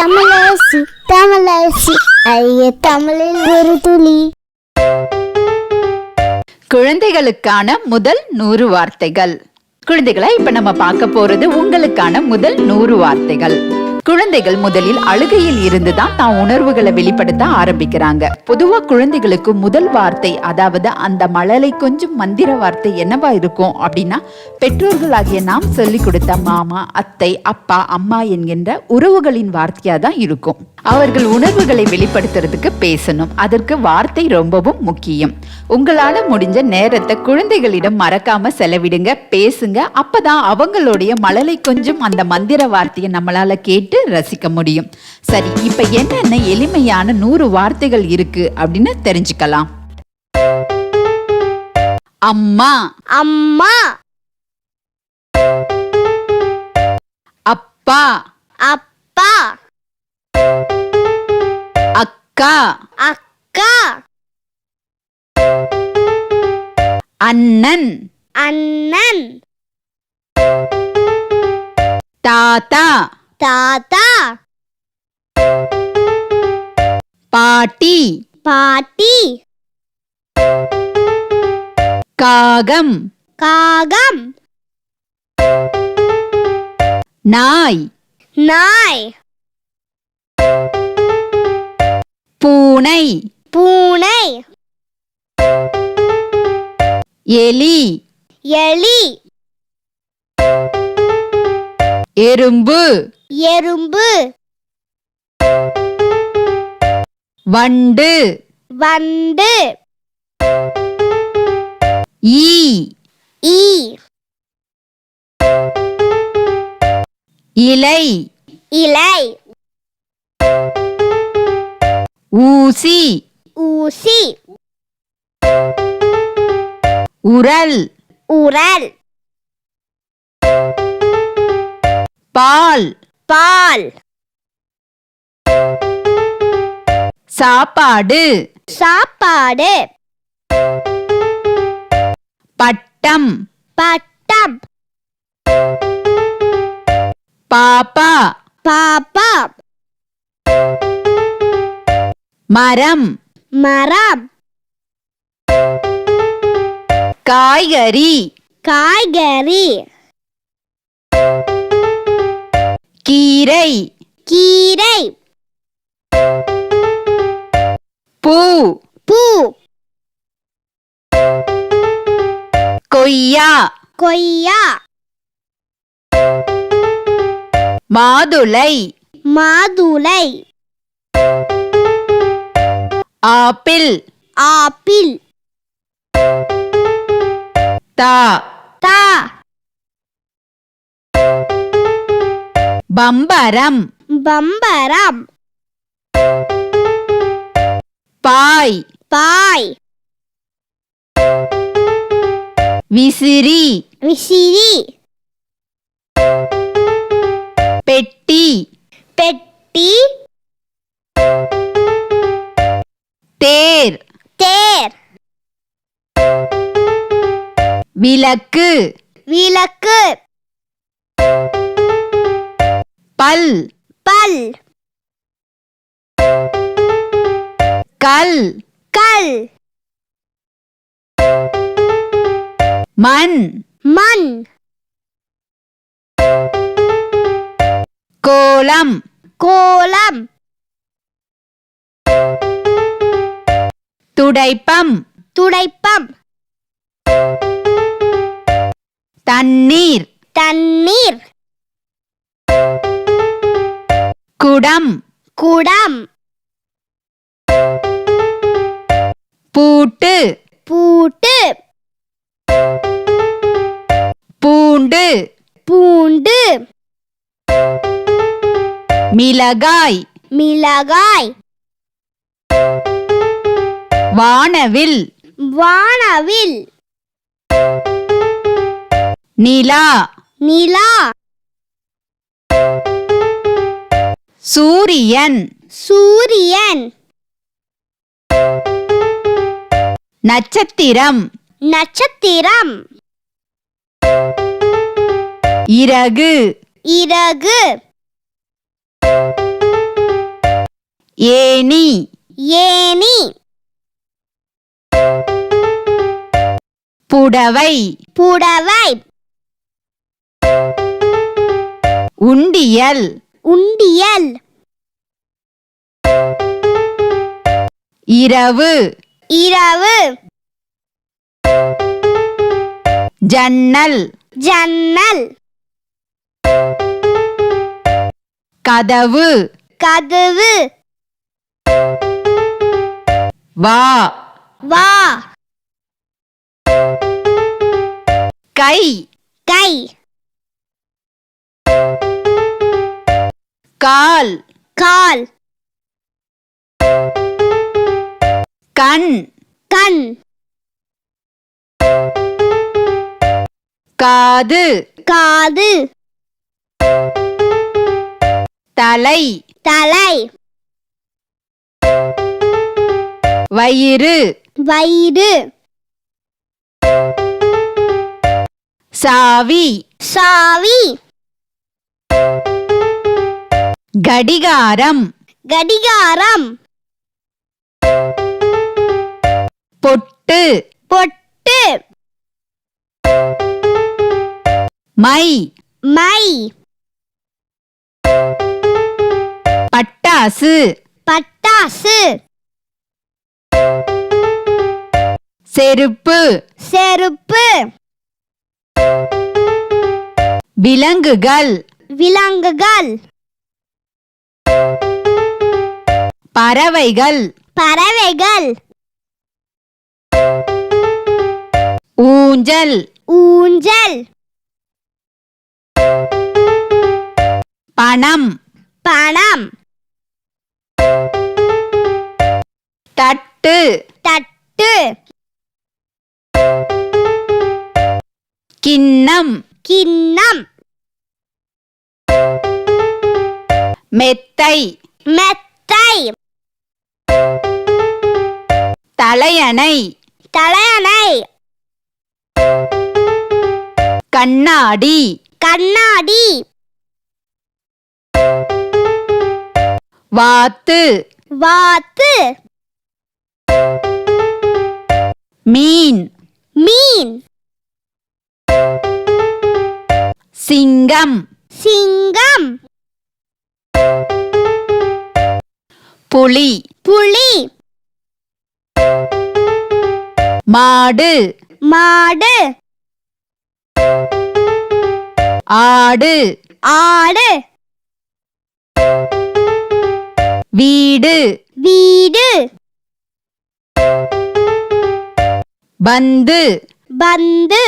தமிழரசி தமிழரசி ஐய தமிழில் ஒரு துளி. குழந்தைகளுக்கான முதல் 100 வார்த்தைகள். குழந்தைகளா, இப்ப நம்ம பார்க்க போறது உங்களுக்கான முதல் 100 வார்த்தைகள். குழந்தைகள் முதலில் அழுகையில் இருந்துதான் தான் உணர்வுகளை வெளிப்படுத்த ஆரம்பிக்கிறாங்க. பொதுவா குழந்தைகளுக்கு முதல் வார்த்தை, அதாவது அந்த மழலை கொஞ்சம் மந்திர வார்த்தை என்னவா இருக்கும் அப்படின்னா, பெற்றோர்களாகிய நாம் சொல்லி கொடுத்த மாமா, அத்தை, அப்பா, அம்மா என்கின்ற உறவுகளின் வார்த்தையா தான் இருக்கும். அவர்கள் உணர்வுகளை வெளிப்படுத்துறதுக்கு பேசணும். அதற்கு வார்த்தை ரொம்பவும் முக்கியம். உங்களால முடிஞ்ச நேரத்தை குழந்தைகளிடம் மறக்காம செலவிடுங்க, பேசுங்க. அப்பதான் அவங்களுடைய மழலை கொஞ்சம் அந்த மந்திர வார்த்தையை நம்மளால கேட்டு ரசிக்க முடியும். சரி, இப்ப என்னென்ன எளிமையான 100 வார்த்தைகள் இருக்கு அப்படின்னு தெரிஞ்சுக்கலாம். அம்மா, அம்மா, அப்பா, அப்பா, அக்கா, அக்கா, அண்ணன், அண்ணன், தாத்தா, தாத்தா, பாட்டி, பாட்டி, காகம், காகம், நாய், நாய், பூனை, பூனை, எலி, எலி, எறும்பு, எறும்பு, வண்டு, வண்டு, ஈ, ஈ, இலை, இலை, ஊசி, ஊசி, உரல், உரல், பால், பால், சாப்பாடு, சாப்பாடு, பட்டம், பட்டம், பாப்பா, பாப்பா, மரம், மரம், காய்கறி, காய்கறி, கீரை, கீரை, பூ, பூ, கொய்யா, கொய்யா, மாதுளை, மாதுளை, ஆப்பிள், ஆப்பிள், தா, தா, பம்பரம், பம்பரம், பாய், பாய், விசிறி, விசிறி, பெட்டி, பெட்டி, தேர், தேர், விளக்கு, விளக்கு, பல், பல், கல், கல், மண், மண், கோலம், கோலம், துடைப்பம், துடைப்பம், தண்ணீர், தண்ணீர், குடம், குடம், பூட்டு, பூட்டு, பூண்டு, பூண்டு, மிளகாய், மிளகாய், வானவில், வானவில், நிலா, நிலா, சூரியன், சூரியன், நட்சத்திரம், நட்சத்திரம், இறகு, இறகு, ஏணி ஏணி புடவை புடவை உண்டியல் உண்டியல் இரவு இரவு ஜன்னல் ஜன்னல் கதவு கதவு வா வா கை கை கால் கால் கண் கண் காது காது தலை தலை வயிறு வயிறு சாவி சாவி கடிகாரம் கடிகாரம் பொட்டு பொட்டு மை மை பட்டாசு பட்டாசு செருப்பு செருப்பு விலங்குகள் விலங்குகள் பறவைகள் பறவைகள் ஊஞ்சல் ஊஞ்சல் பணம் பணம் தட்டு தட்டு கிண்ணம் கிண்ணம் மெத்தை மெத்தை தலையணை தலையணை கண்ணாடி கண்ணாடி வாத்து வாத்து மீன் மீன் சிங்கம் சிங்கம் புலி புலி மாடு மாடு ஆடு ஆடு வீடு வீடு பந்து பந்து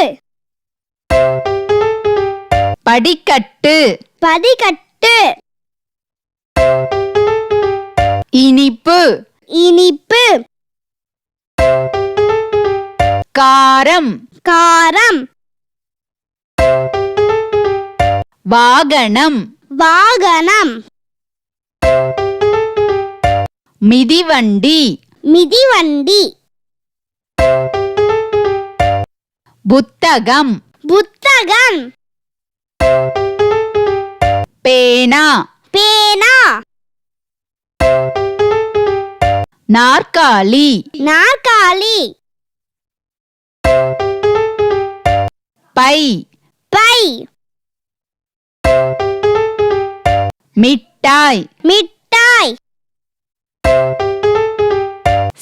படிக்கட்டு படிக்கட்டு இனிப்பு இனிப்பு காரம் காரம் வாகனம் வாகனம் மிதிவண்டி மிதிவண்டி புத்தகம் புத்தகம் பேனா பேனா நாற்காலி நாற்காலி பை பை மிட்டாய் மிட்டாய்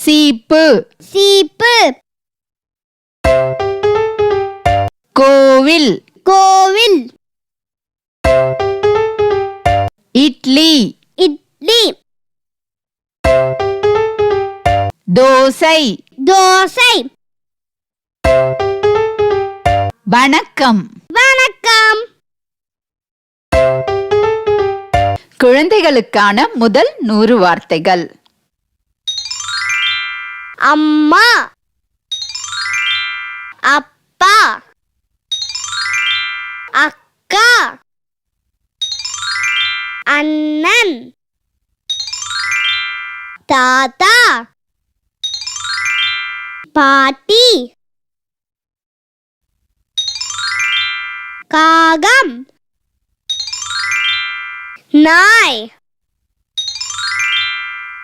சீப்பு சீப்பு கோவில் கோவில் இட்லி இட்லி தோசை தோசை வணக்கம் வணக்கம் குழந்தைகளுக்கான முதல் 100 வார்த்தைகள். அம்மா அப்பா அக்கா அண்ணன் தாத்தா பாட்டி காகம் நாய்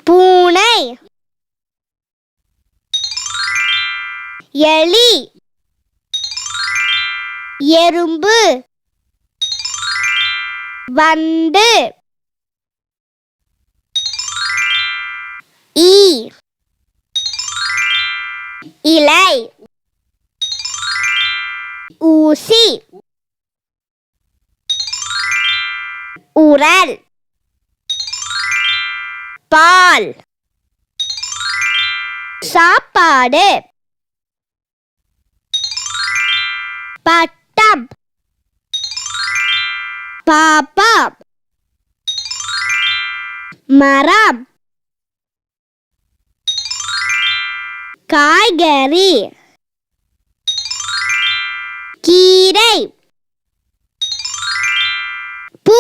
பூனை எலி எறும்பு வண்டு ஈ இலை ஊசி உரல் பால் சாப்பாடு பட்டம் பாப்பா மரம் காய்கறி கீரை பூ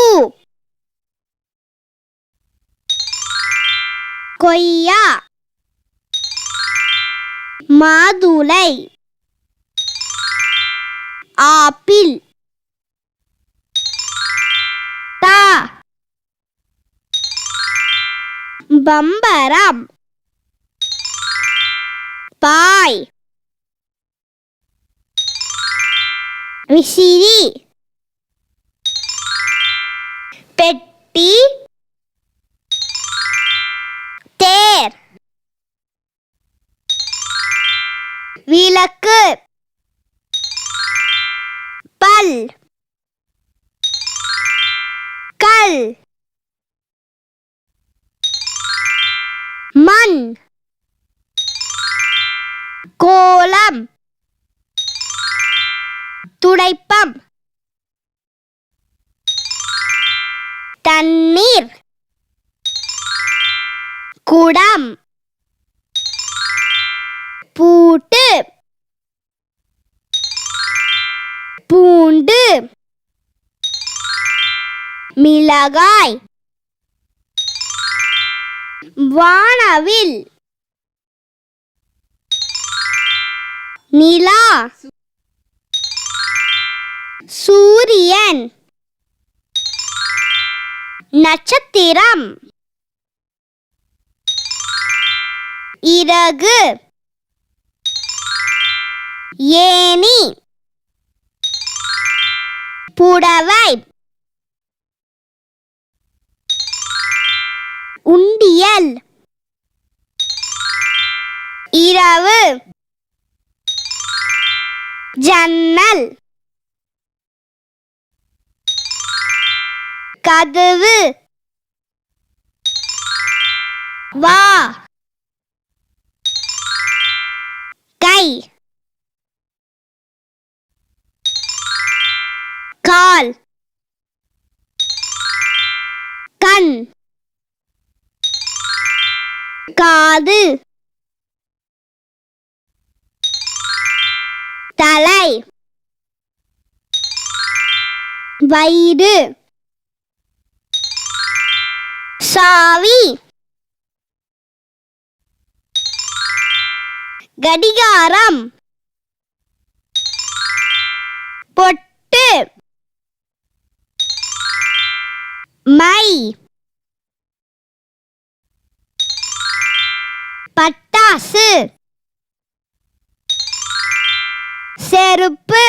கொய்யா மாதுளை ஆப்பிள் தா பம்பரம் பாய் விசிறி பெட்டி தேர் விளக்கு பல் கல் மண் கோலம் துடைப்பம் தண்ணீர் குடம் பூட்டு பூண்டு மிளகாய் வானவில் நிலா சூரியன் நட்சத்திரம் இறகு ஏணி புடவை உண்டியல் இரவு ஜன்னல் கதவு வா கை கால் கண் காது தலை வயிறு சாவி கடிகாரம் பொட்டு மை பட்டாசு செருப்பு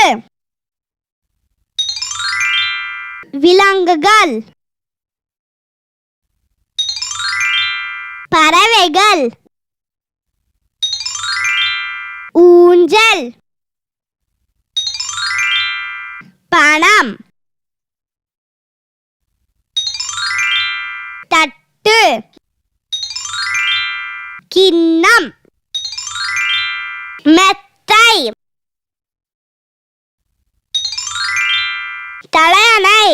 விலங்குகள் பறவைகள் ஊஞ்சல் பணம் தட்டு கிண்ணம் மெத்தை தலையணை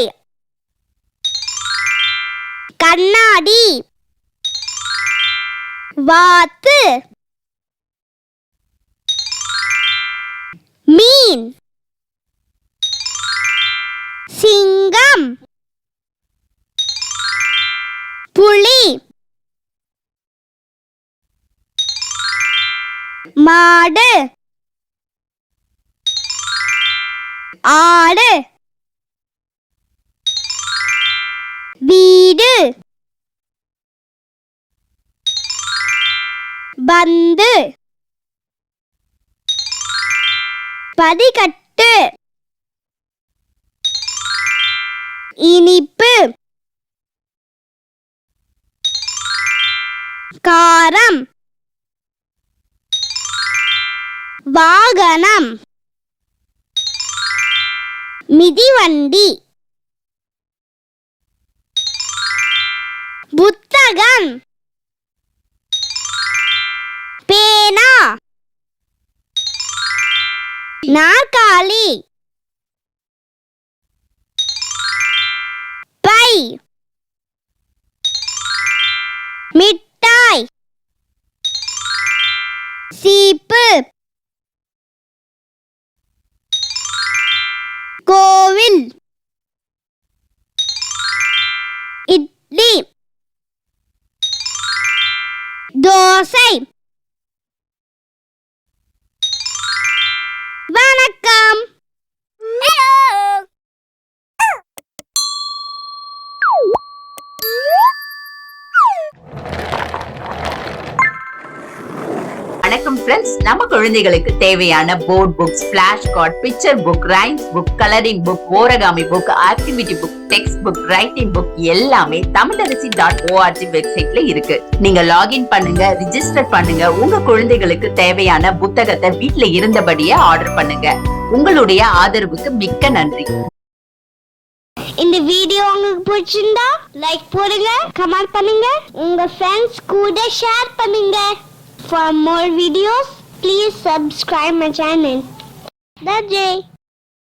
கண்ணாடி வாத்து மீன் சிங்கம் புலி மாடு ஆடு வீடு பந்து, படிக்கட்டு, இனிப்பு, காரம், வாகனம், மிதிவண்டி, புத்தகம், பேனா, நாற்காலி, பை, மிட்டாய், சீப்பு, கோவில், இட்லி, தோசை. வணக்கம். வணக்கம் ஃப்ரெண்ட்ஸ், நம்ம குழந்தைகளுக்கு தேவையான board books, flash card, picture book, rhymes book, colouring book, origami book, activity book, text book, writing book எல்லாமே tamildaraசி.org வெப்சைட்ல இருக்கு. நீங்க லாகின் பண்ணுங்க, ரிஜிஸ்டர் பண்ணுங்க. உங்க குழந்தைகளுக்கு தேவையான புத்தகத்தை வீட்ல இருந்தபடியே ஆர்டர் பண்ணுங்க. உங்களுடைய ஆதரவுக்கு மிக்க நன்றி. இந்த வீடியோ உங்களுக்கு பிடிச்சிருந்தா லைக் போடுங்க, கமெண்ட் பண்ணுங்க, உங்க ஃப்ரெண்ட்ஸ் கூட ஷேர் பண்ணுங்க. For more videos, please subscribe my channel. That's it.